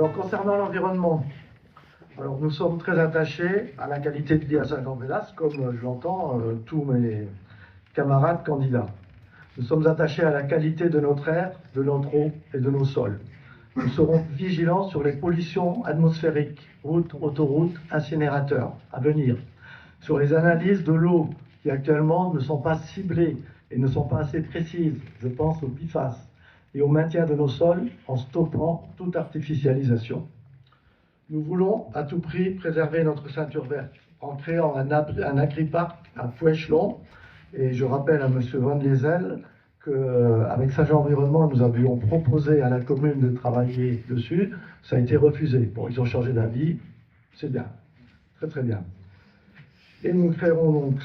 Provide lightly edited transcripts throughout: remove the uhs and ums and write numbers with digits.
Alors, concernant l'environnement, alors nous sommes très attachés à la qualité de vie à Saint-Jean-de-Vélas, comme je l'entends tous mes camarades candidats. Nous sommes attachés à la qualité de notre air, de notre eau et de nos sols. Nous serons vigilants sur les pollutions atmosphériques, routes, autoroutes, incinérateurs à venir, sur les analyses de l'eau qui actuellement ne sont pas ciblées et ne sont pas assez précises, je pense au PFAS, et au maintien de nos sols en stoppant toute artificialisation. Nous voulons à tout prix préserver notre ceinture verte en créant un agriparc à Fouechelon. Et je rappelle à M. Van Lezel qu'avec Saint-Jean Environnement, nous avions proposé à la commune de travailler dessus. Ça a été refusé. Bon, ils ont changé d'avis. C'est bien. Très très bien. Et nous créerons donc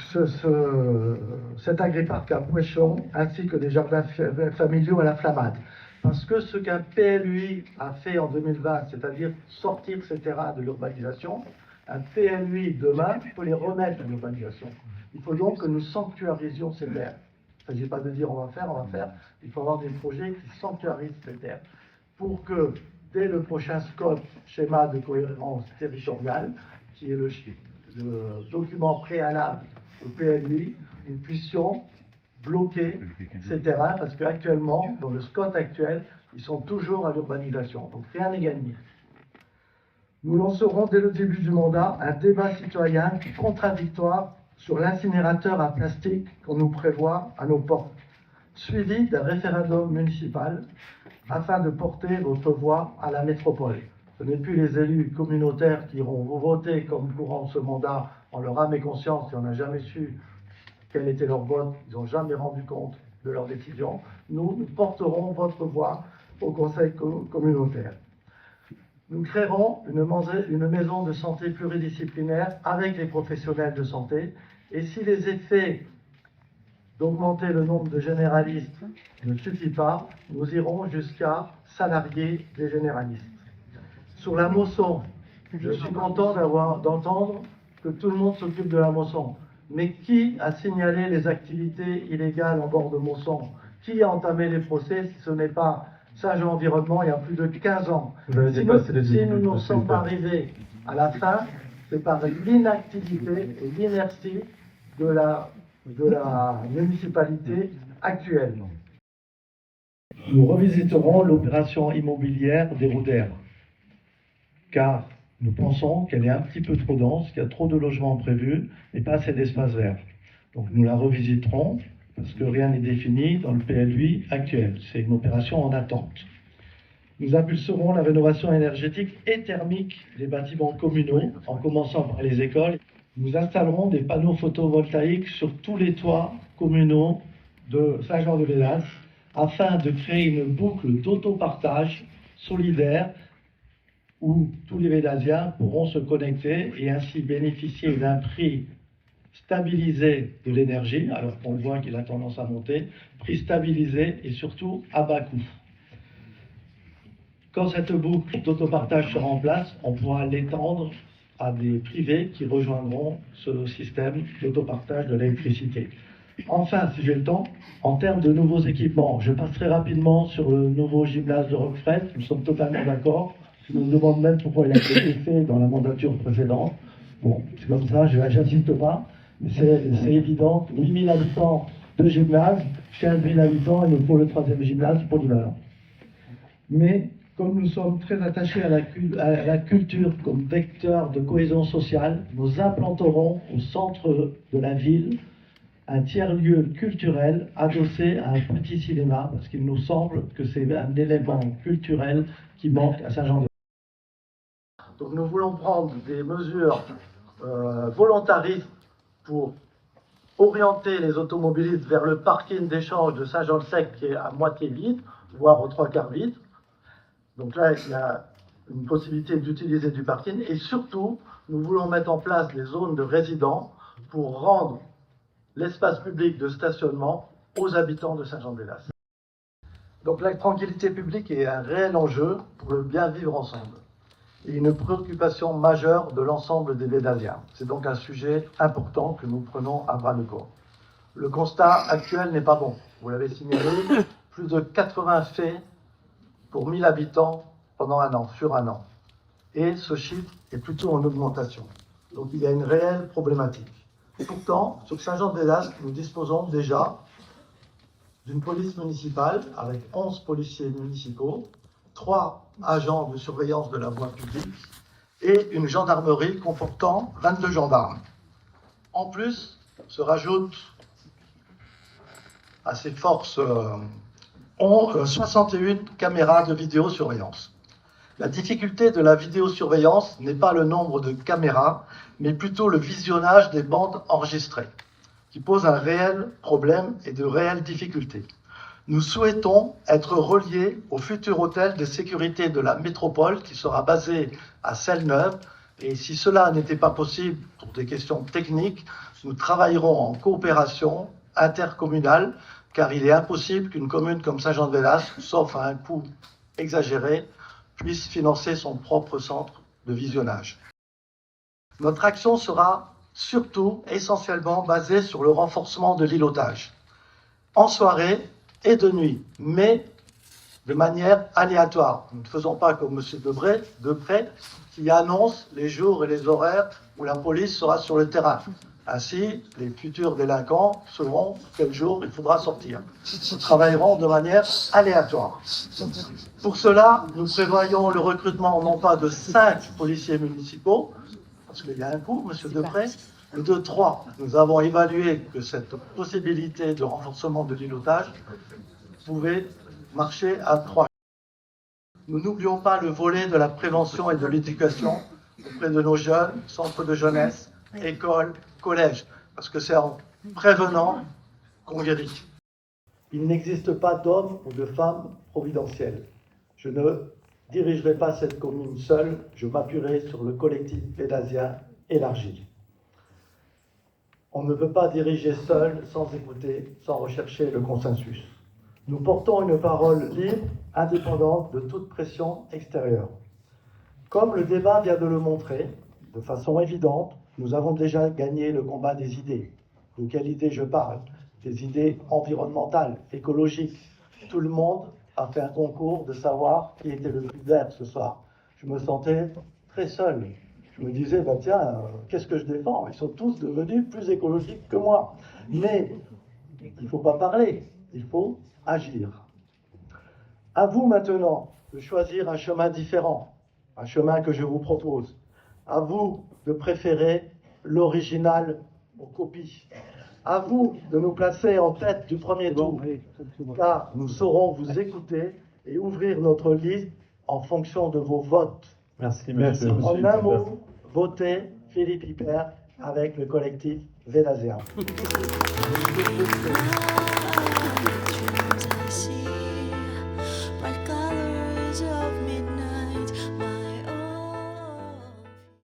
cet agriparc à Fouechelon ainsi que des jardins familiaux à la Flammade. Parce que ce qu'un PLUI a fait en 2020, c'est-à-dire sortir ces terrains de l'urbanisation, un PLUI demain peut les remettre à l'urbanisation. Il faut donc que nous sanctuarisions ces terres. Il ne s'agit pas de dire on va faire. Il faut avoir des projets qui sanctuarisent ces terres pour que dès le prochain SCOT, schéma de cohérence territoriale, qui est le document préalable au PLUI, nous puissions bloquer ces terrains parce qu'actuellement, dans le SCOT actuel, ils sont toujours à l'urbanisation. Donc rien n'est gagné. Nous lancerons dès le début du mandat un débat citoyen contradictoire sur l'incinérateur à plastique qu'on nous prévoit à nos portes, suivi d'un référendum municipal afin de porter votre voix à la métropole. Ce n'est plus les élus communautaires qui iront voter comme courant ce mandat en leur âme et conscience et on n'a jamais su quel était leur vote, ils n'ont jamais rendu compte de leur décision. Nous porterons votre voix au Conseil communautaire. Nous créerons une maison de santé pluridisciplinaire avec les professionnels de santé. Et si les effets d'augmenter le nombre de généralistes ne suffit pas, nous irons jusqu'à salarier des généralistes. Sur la moisson, je suis content d'entendre que tout le monde s'occupe de la moisson. Mais qui a signalé les activités illégales en bord de moisson? Qui a entamé les procès si ce n'est pas Saint-Jean Environnement il y a plus de 15 ans? Si nous n'en sommes pas arrivés à la fin, c'est par l'inactivité et l'inertie de la municipalité actuelle. Nous revisiterons l'opération immobilière des Roudères, car nous pensons qu'elle est un petit peu trop dense, qu'il y a trop de logements prévus et pas assez d'espace vert. Donc nous la revisiterons parce que rien n'est défini dans le PLUI actuel. C'est une opération en attente. Nous impulserons la rénovation énergétique et thermique des bâtiments communaux, en commençant par les écoles. Nous installerons des panneaux photovoltaïques sur tous les toits communaux de Saint-Jean-de-Vélas afin de créer une boucle d'autopartage solidaire où tous les Vélasiens pourront se connecter et ainsi bénéficier d'un prix stabilisé de l'énergie, alors qu'on voit qu'il a tendance à monter, prix stabilisé et surtout à bas coût. Quand cette boucle d'autopartage sera en place, on pourra l'étendre à des privés qui rejoindront ce système d'autopartage de l'électricité. Enfin, si j'ai le temps, en termes de nouveaux équipements, je passerai rapidement sur le nouveau gymnase de Roquefret. Nous sommes totalement d'accord. Je me demande même pourquoi il a été fait dans la mandature précédente. Bon, c'est comme ça, je n'insiste pas. Mais c'est évident, 8000 habitants de gymnase, 15 000 habitants, il nous faut le 3e gymnase polyvalent. Mais comme nous sommes très attachés à la culture comme vecteur de cohésion sociale, nous implanterons au centre de la ville un tiers-lieu culturel adossé à un petit cinéma, parce qu'il nous semble que c'est un élément culturel qui manque à Saint-Jean-de-Vélas. Donc nous voulons prendre des mesures volontaristes pour orienter les automobilistes vers le parking d'échange de Saint-Jean-le-Sec qui est à moitié vide, voire aux 3/4 vide. Donc là, il y a une possibilité d'utiliser du parking et surtout, nous voulons mettre en place des zones de résidents pour rendre l'espace public de stationnement aux habitants de Saint-Jean-de-Vélas. Donc la tranquillité publique est un réel enjeu pour le bien vivre ensemble et une préoccupation majeure de l'ensemble des Vélasiens. C'est donc un sujet important que nous prenons à bras-le-corps. Le constat actuel n'est pas bon. Vous l'avez signalé, plus de 80 faits pour 1000 habitants pendant un an, sur un an. Et ce chiffre est plutôt en augmentation. Donc il y a une réelle problématique. Et pourtant, sur Saint-Jean-de-Vélasque, nous disposons déjà d'une police municipale avec 11 policiers municipaux, 3 agents de surveillance de la voie publique et une gendarmerie comportant 22 gendarmes. En plus, se rajoutent à ces forces 61 caméras de vidéosurveillance. La difficulté de la vidéosurveillance n'est pas le nombre de caméras, mais plutôt le visionnage des bandes enregistrées, qui pose un réel problème et de réelles difficultés. Nous souhaitons être reliés au futur hôtel de sécurité de la métropole qui sera basé à Selle-Neuve. Et si cela n'était pas possible pour des questions techniques, nous travaillerons en coopération intercommunale, car il est impossible qu'une commune comme Saint-Jean-de-Vélasque, sauf à un coût exagéré, puisse financer son propre centre de visionnage. Notre action sera surtout essentiellement basée sur le renforcement de l'îlotage, en soirée et de nuit, mais de manière aléatoire. Nous ne faisons pas comme M. Deprez qui annonce les jours et les horaires où la police sera sur le terrain. Ainsi, les futurs délinquants sauront quel jour il faudra sortir. Nous travaillerons de manière aléatoire. Pour cela, nous prévoyons le recrutement non pas de 5 policiers municipaux, parce qu'il y a un coût, M. Deprez, mais de 3. Nous avons évalué que cette possibilité de renforcement de l'îlotage pouvait marcher à 3. Nous n'oublions pas le volet de la prévention et de l'éducation auprès de nos jeunes, centres de jeunesse, écoles, collèges, parce que c'est en prévenant qu'on guérit. Il n'existe pas d'hommes ou de femmes providentiels. Je ne dirigerai pas cette commune seule, je m'appuierai sur le collectif védasien élargi. On ne peut pas diriger seul, sans écouter, sans rechercher le consensus. Nous portons une parole libre, indépendante de toute pression extérieure. Comme le débat vient de le montrer, de façon évidente, nous avons déjà gagné le combat des idées. De quelles idées je parle? Des idées environnementales, écologiques. Tout le monde a fait un concours de savoir qui était le plus vert ce soir. Je me sentais très seul. Je me disais, qu'est-ce que je défends? Ils sont tous devenus plus écologiques que moi. Mais il ne faut pas parler, il faut agir. À vous maintenant de choisir un chemin différent, un chemin que je vous propose. À vous de préférer l'original aux copies. À vous de nous placer en tête du premier tour, car nous saurons vous écouter et ouvrir notre liste en fonction de vos votes. Merci, monsieur. En un mot, votez Philippe Hippert avec le collectif védasien.